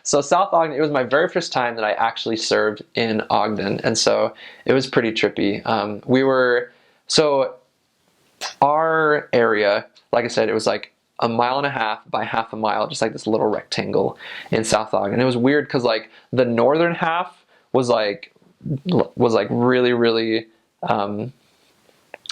So South Ogden, it was my very first time that I actually served in Ogden, and so it was pretty trippy. So our area, like I said, it was like a mile and a half by half a mile, just like this little rectangle in South Ogden. It was weird because like the northern half was like really really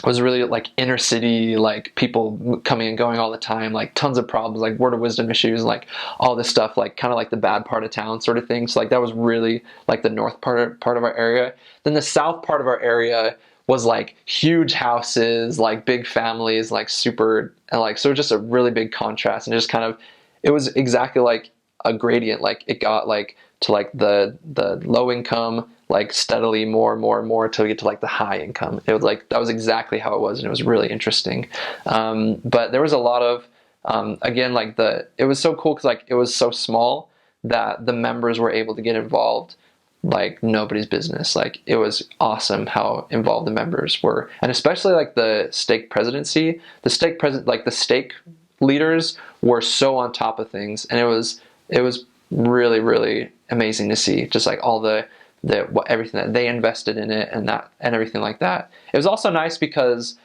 was really like inner city, like people coming and going all the time, like tons of problems, like word of wisdom issues, like all this stuff, like kind of like the bad part of town sort of thing. So like that was really like the north part of our area. Then the south part of our area was like huge houses, like big families, like super, and like so just a really big contrast, and just kind of it was exactly like a gradient. Like it got like to like the low income, like steadily more and more and more until we get to like the high income. It was like that was exactly how it was, and it was really interesting. But there was a lot of again, like it was so cool because like it was so small that the members were able to get involved like nobody's business. Like it was awesome how involved the members were, and especially like the stake presidency, like the stake leaders were so on top of things, and it was really really amazing to see just like all everything that they invested in it and everything like that. It was also nice because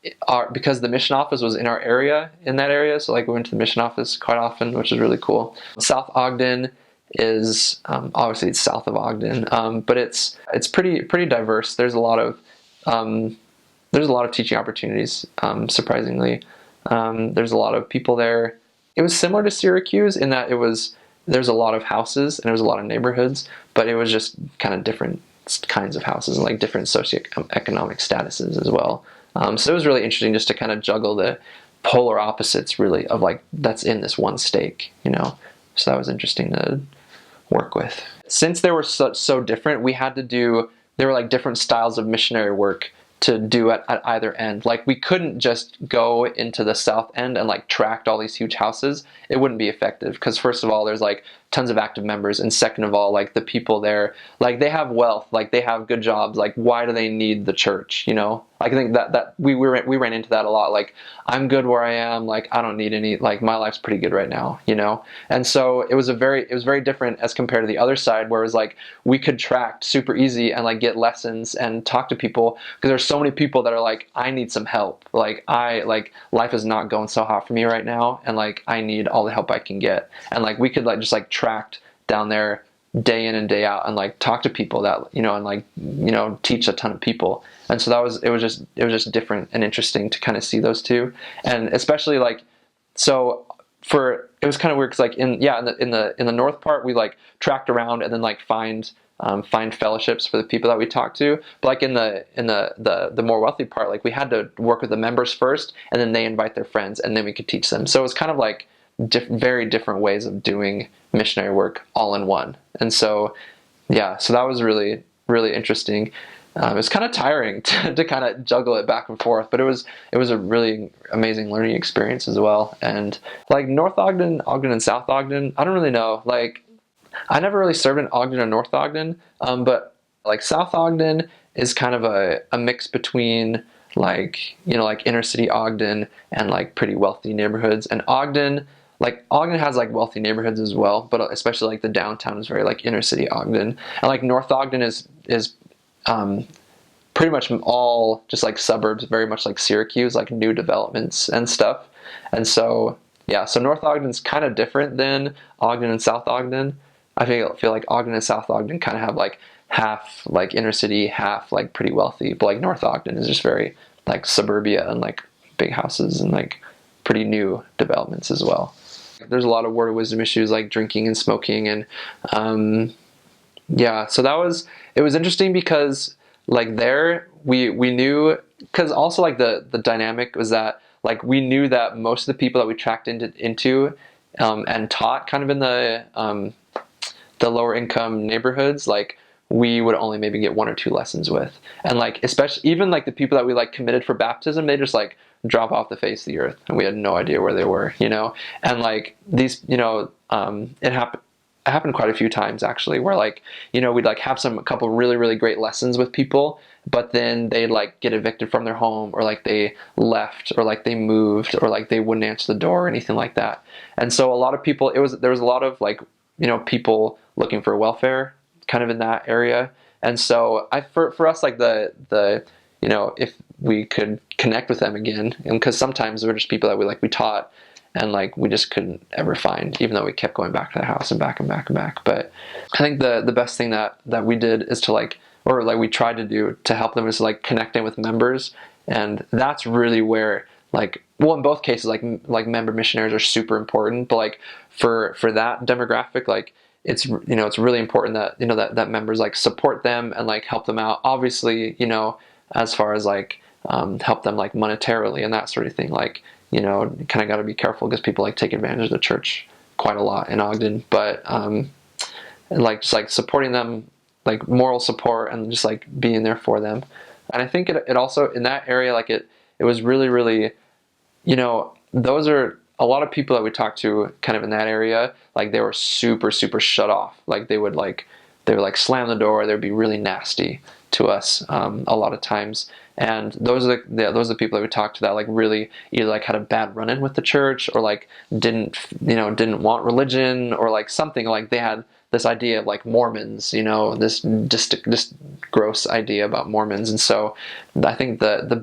the mission office was in our area, in that area, so like we went to the mission office quite often, which is really cool. South Ogden is obviously it's south of Ogden, but it's pretty diverse. There's a lot of teaching opportunities. Surprisingly, there's a lot of people there. It was similar to Syracuse in that there's a lot of houses and there was a lot of neighborhoods, but it was just kind of different kinds of houses and like different socioeconomic statuses as well. So it was really interesting just to kind of juggle the polar opposites really of like that's in this one stake, you know. So that was interesting to work with. Since they were so different, there were like different styles of missionary work to do at either end. Like we couldn't just go into the south end and like tract all these huge houses. It wouldn't be effective because first of all, there's like tons of active members, and second of all, like the people there, like they have wealth, like they have good jobs. Like why do they need the church? You know, like I think that we ran into that a lot. Like I'm good where I am. Like I don't need any. Like my life's pretty good right now. You know, and so it was very different as compared to the other side, where it was like we could tract super easy and like get lessons and talk to people because there's so many people that are like I need some help. Like life is not going so hot for me right now, and like I need all the help I can get. And like we could like just like tract down there day in and day out and like talk to people that you know and like you know teach a ton of people. And so it was just different and interesting to kind of see those two, and especially like so it was kind of weird because like in the north part we like tracked around and then like find fellowships for the people that we talked to. But like in the more wealthy part, like we had to work with the members first, and then they invite their friends, and then we could teach them. So it was kind of like very different ways of doing missionary work all in one. And so yeah, so that was really really interesting. It was kind of tiring to kind of juggle it back and forth, but it was a really amazing learning experience as well. And like North Ogden, and South Ogden, I don't really know. Like I never really served in Ogden or North Ogden, but like South Ogden is kind of a mix between like you know like inner city Ogden and like pretty wealthy neighborhoods. And Ogden has like wealthy neighborhoods as well, but especially like the downtown is very like inner city Ogden. And like North Ogden is pretty much all just like suburbs, very much like Syracuse, like new developments and stuff. And so yeah, so North Ogden's kind of different than Ogden and South Ogden. I feel like Ogden and South Ogden kind of have like half like inner city, half like pretty wealthy, but like North Ogden is just very like suburbia and like big houses and like pretty new developments as well. There's a lot of word of wisdom issues like drinking and smoking, and yeah, so it was interesting because like there we knew, because also like the dynamic was that like we knew that most of the people that we tracked into and taught kind of in the lower income neighborhoods, like we would only maybe get one or two lessons with. And like especially even like the people that we like committed for baptism, they just like drop off the face of the earth and we had no idea where they were, you know. And like these, you know, it happened quite a few times actually, where like, you know, we'd like have a couple really really great lessons with people, but then they'd like get evicted from their home, or like they left, or like they moved, or like they wouldn't answer the door or anything like that. And so a lot of people, there was a lot of like people looking for welfare kind of in that area. And so for us, like the if we could connect with them again, and because sometimes they were just people that we taught, and like we just couldn't ever find, even though we kept going back to the house and back and back and back. But I think the best thing that we did is to we tried to do to help them is like connecting with members. And that's really where, like, well, in both cases, like member missionaries are super important, but like for that demographic, like it's it's really important that that members like support them and like help them out, obviously, as far as like help them like monetarily and that sort of thing. Like, kind of got to be careful because people like take advantage of the church quite a lot in Ogden, but and like just like supporting them, like moral support, and just like being there for them. And I think it also in that area, like it was really, really, those are a lot of people that we talked to kind of in that area, like they were super, super shut off. Like they would slam the door. They would be really nasty to us a lot of times. And those are the people that we talked to that like really either like had a bad run-in with the church, or like didn't want religion, or like something, like they had this idea of like Mormons, this just gross idea about Mormons. And so I think the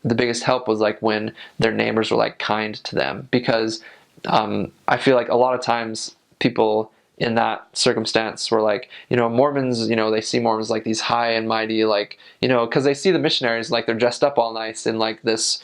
biggest help was like when their neighbors were like kind to them, because I feel like a lot of times people in that circumstance were like, Mormons, they see Mormons like these high and mighty, like, because they see the missionaries like they're dressed up all nice in like this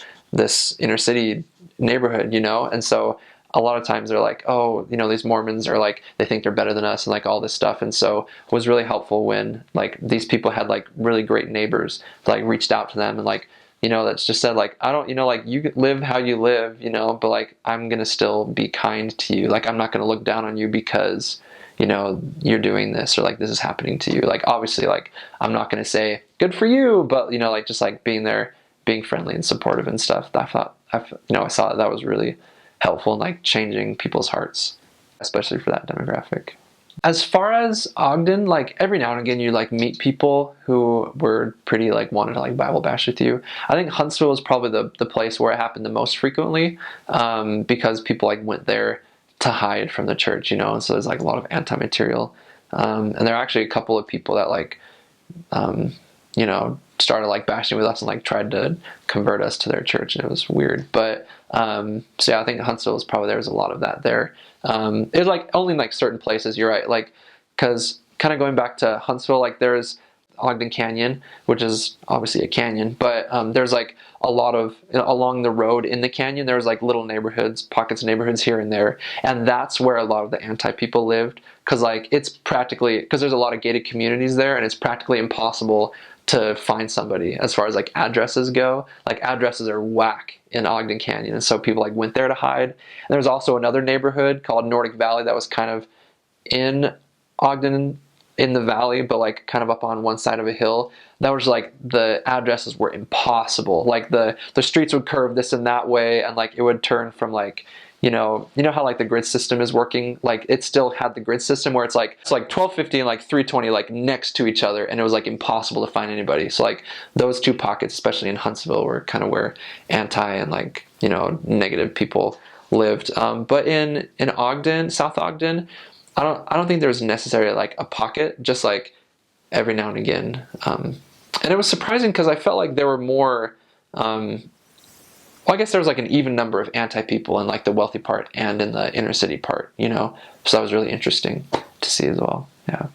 inner city neighborhood, and so a lot of times they're like, oh, these Mormons are like, they think they're better than us and like all this stuff. And so it was really helpful when like these people had like really great neighbors that like reached out to them and like, that's just said like, I don't, like you live how you live, but like I'm gonna still be kind to you. Like I'm not gonna look down on you because you're doing this, or like this is happening to you. Like obviously, like I'm not gonna say good for you, but like just like being there, being friendly and supportive and stuff. I saw that was really helpful in like changing people's hearts, especially for that demographic. As far as Ogden, like every now and again you like meet people who were pretty like wanted to like Bible bash with you. I think Huntsville is probably the place where it happened the most frequently, because people like went there to hide from the church, and so there's like a lot of anti-material. And there are actually a couple of people that like started like bashing with us and like tried to convert us to their church, and it was weird. But so yeah, I think Huntsville was probably, there was a lot of that there. It was like only in like certain places, you're right, like because kind of going back to Huntsville, like there's Ogden Canyon, which is obviously a canyon, but there's like a lot of, along the road in the canyon, there's like little neighborhoods, pockets of neighborhoods here and there, and that's where a lot of the anti-people lived, because like it's practically, because there's a lot of gated communities there, and it's practically impossible to find somebody as far as like addresses go. Like addresses are whack in Ogden Canyon, and so people like went there to hide. And there's also another neighborhood called Nordic Valley that was kind of in Ogden, in the valley, but like kind of up on one side of a hill. That was like the addresses were impossible. Like the streets would curve this and that way, and like it would turn from like, how like the grid system is working, like it still had the grid system where it's like 1250 and like 320 like next to each other, and it was like impossible to find anybody. So like those two pockets, especially in Huntsville, were kind of where anti and like negative people lived. But in Ogden, South Ogden, I don't think there was necessarily like a pocket, just like every now and again. And it was surprising because I felt like there were more, well, I guess there was like an even number of anti-people in like the wealthy part and in the inner city part, so that was really interesting to see as well. Yeah.